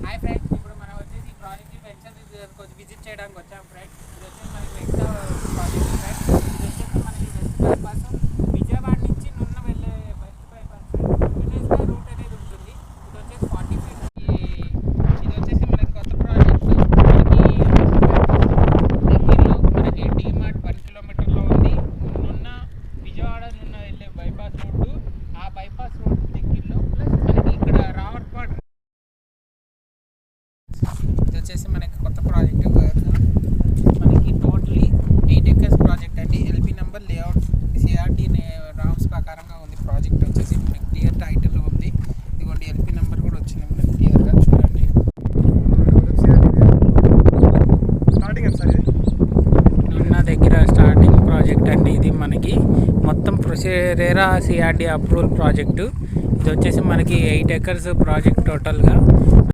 Hi friends, ఇప్పుడు మనం వచ్చేసి ఈ ప్రాజెక్ట్ వెంచర్ కొంచెం విజిట్ చేయడానికి వచ్చాం ఫ్రెండ్స్. ఇది వచ్చేసి మనకి ఎక్స్ట్రా ప్రాజెక్ట్ ఫ్రెండ్స్. ఇది వచ్చేసి మనకి వెస్ట్ బైపాస్ విజయవాడ నుంచి నున్న వెళ్ళే వెస్ట్ బైపాస్ కంటిన్యూస్గా రూట్ అనేది ఉంటుంది. ఇది వచ్చేసి 40 ఫీట్. ఇది వచ్చేసి మనకి కొత్త ప్రాజెక్ట్. మనకి డీమార్ట్ 1 కిలోమీటర్లో ఉంది. నున్న విజయవాడ నున్న వెళ్ళే బైపాస్ రోడ్డు, ఆ బైపాస్ రోడ్ దగ్గరలో ప్లస్ మనకి ఇక్కడ రావర్పాడ్. ఇది వచ్చేసి మనకి కొత్త ప్రాజెక్ట్. మనకి టోటలీ 8 acres ప్రాజెక్ట్ అండి. LP number layout CRT Rams ప్రకారంగా ఉంది. ప్రాజెక్ట్ వచ్చేసి మనకి క్లియర్ టైటిల్ ఉంది. ఇదిగోండి ఎల్పీ నెంబర్ కూడా వచ్చింది మనకి క్లియర్గా చూడండి. ఉన్న దగ్గర స్టార్టింగ్ ప్రాజెక్ట్ అండి. ఇది మనకి మొత్తం రేరా సిఆర్టీ అప్రూవల్ ప్రాజెక్టు. ఇది వచ్చేసి మనకి 8 acres ప్రాజెక్ట్ టోటల్గా.